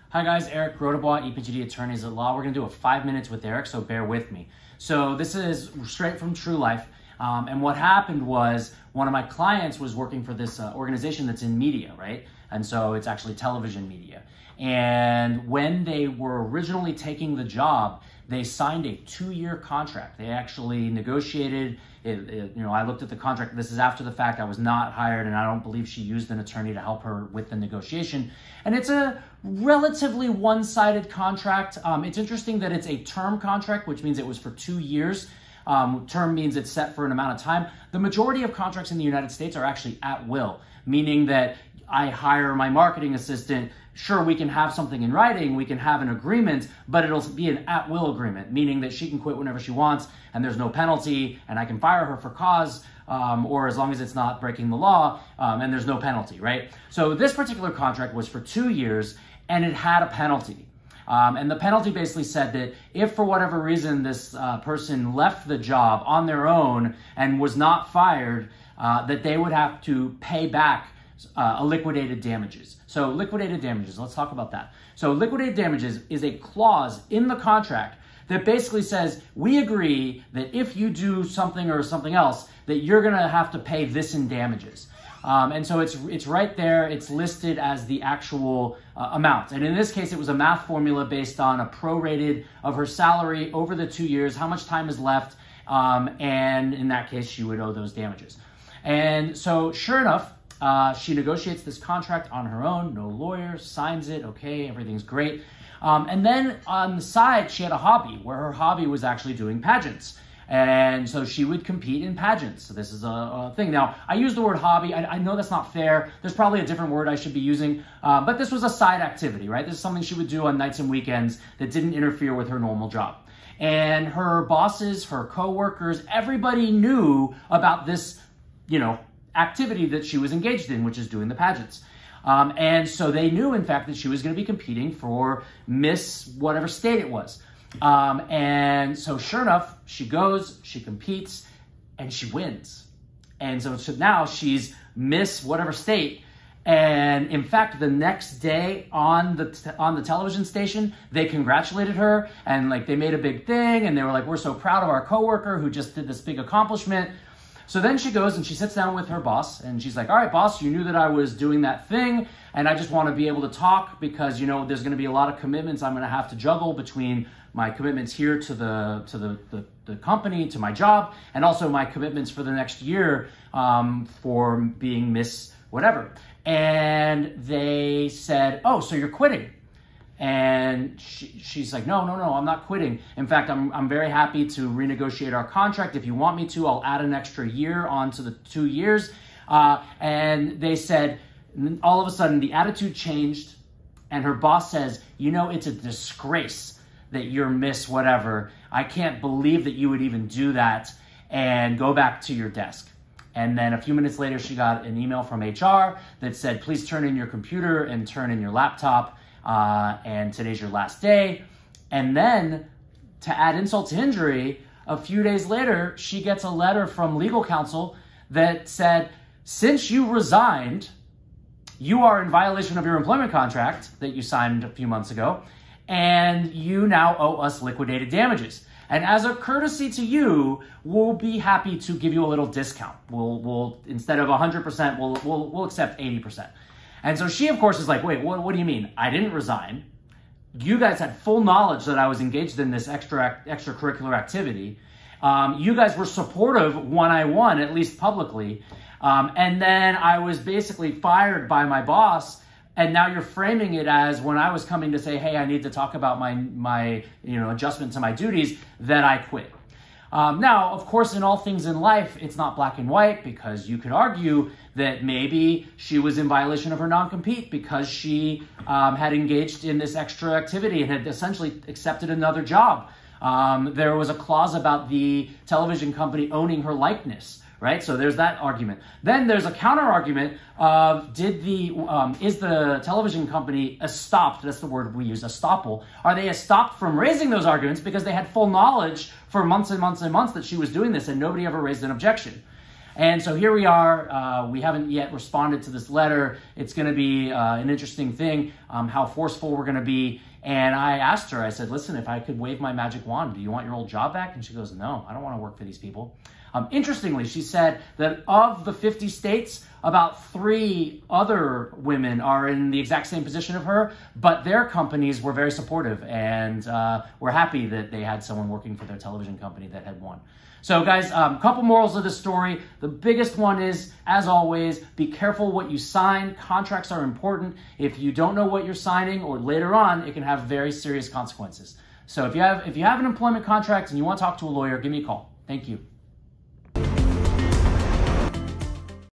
Hi guys, Eric Rodabois, EPGD Attorneys at Law. We're going to do a 5 minutes with Eric, so bear with me. So this is straight from true life. And what happened was one of my clients was working for this organization that's in media, right? And so it's actually television media. And when they were originally taking the job, they signed a 2-year contract. They actually negotiated it. I looked at the contract. This is after the fact. I was not hired, and I don't believe she used an attorney to help her with the negotiation. And it's a relatively one-sided contract. It's interesting that it's a term contract, which means it was for 2 years. Term means it's set for an amount of time. The majority of contracts in the United States are actually at will, meaning that I hire my marketing assistant. Sure, we can have something in writing, we can have an agreement, but it'll be an at-will agreement, meaning that she can quit whenever she wants and there's no penalty, and I can fire her for cause, or as long as it's not breaking the law, and there's no penalty, right? So this particular contract was for 2 years, and it had a penalty. And the penalty basically said that if for whatever reason this person left the job on their own and was not fired, that they would have to pay back liquidated damages. So liquidated damages, let's talk about that. So liquidated damages is a clause in the contract that basically says, we agree that if you do something or something else, that you're gonna have to pay this in damages. And so it's right there, it's listed as the actual amount. And in this case, it was a math formula based on a prorated of her salary over the 2 years, how much time is left, and in that case, she would owe those damages. And so sure enough, she negotiates this contract on her own, no lawyer, signs it, okay, everything's great. And then on the side, she had a hobby where her hobby was actually doing pageants. And so she would compete in pageants. So this is a thing. Now, I use the word hobby. I know that's not fair. There's probably a different word I should be using. But this was a side activity, right? This is something she would do on nights and weekends that didn't interfere with her normal job. And her bosses, her coworkers, everybody knew about this, activity that she was engaged in, which is doing the pageants. And so they knew, in fact, that she was going to be competing for Miss whatever state it was. And so sure enough, she goes, she competes, and she wins. And so now she's Miss whatever state. And in fact, the next day on the television station, they congratulated her, and they made a big thing, and they were like, we're so proud of our coworker who just did this big accomplishment. So then she goes and she sits down with her boss, and she's like, all right, boss, you knew that I was doing that thing, and I just want to be able to talk because, there's going to be a lot of commitments I'm going to have to juggle between my commitments here to the company, to my job, and also my commitments for the next year for being Miss whatever. And they said, oh, so you're quitting. And she's like, no, I'm not quitting. In fact, I'm very happy to renegotiate our contract. If you want me to, I'll add an extra year onto the 2 years. And they said, all of a sudden, the attitude changed. And her boss says, it's a disgrace that you're Miss whatever. I can't believe that you would even do that, and go back to your desk. And then a few minutes later, she got an email from HR that said, please turn in your computer and turn in your laptop. And today's your last day. And then, to add insult to injury, a few days later, she gets a letter from legal counsel that said, since you resigned, you are in violation of your employment contract that you signed a few months ago, and you now owe us liquidated damages. And as a courtesy to you, we'll be happy to give you a little discount. We'll instead of 100%, we'll accept 80%. And so she, of course, is like, wait, what do you mean? I didn't resign. You guys had full knowledge that I was engaged in this extracurricular activity. You guys were supportive when I won, at least publicly. And then I was basically fired by my boss. And now you're framing it as when I was coming to say, hey, I need to talk about my adjustment to my duties, that I quit. Now, of course, in all things in life, it's not black and white, because you could argue that maybe she was in violation of her non-compete because she had engaged in this extra activity and had essentially accepted another job. There was a clause about the television company owning her likeness, right? So there's that argument. Then there's a counter argument of is the television company estopped? That's the word we use, estoppel. Are they estopped from raising those arguments because they had full knowledge for months and months and months that she was doing this and nobody ever raised an objection? And so here we are. We haven't yet responded to this letter. It's going to be an interesting thing, how forceful we're going to be. And I asked her, I said, listen, if I could wave my magic wand, do you want your old job back? And she goes, no, I don't want to work for these people. Interestingly, she said that of the 50 states, about 3 other women are in the exact same position of her, but their companies were very supportive and were happy that they had someone working for their television company that had won. So guys, a couple morals of the story. The biggest one is, as always, be careful what you sign. Contracts are important. If you don't know what you're signing, or later on, it can have very serious consequences. So if you have an employment contract and you want to talk to a lawyer, give me a call. Thank you.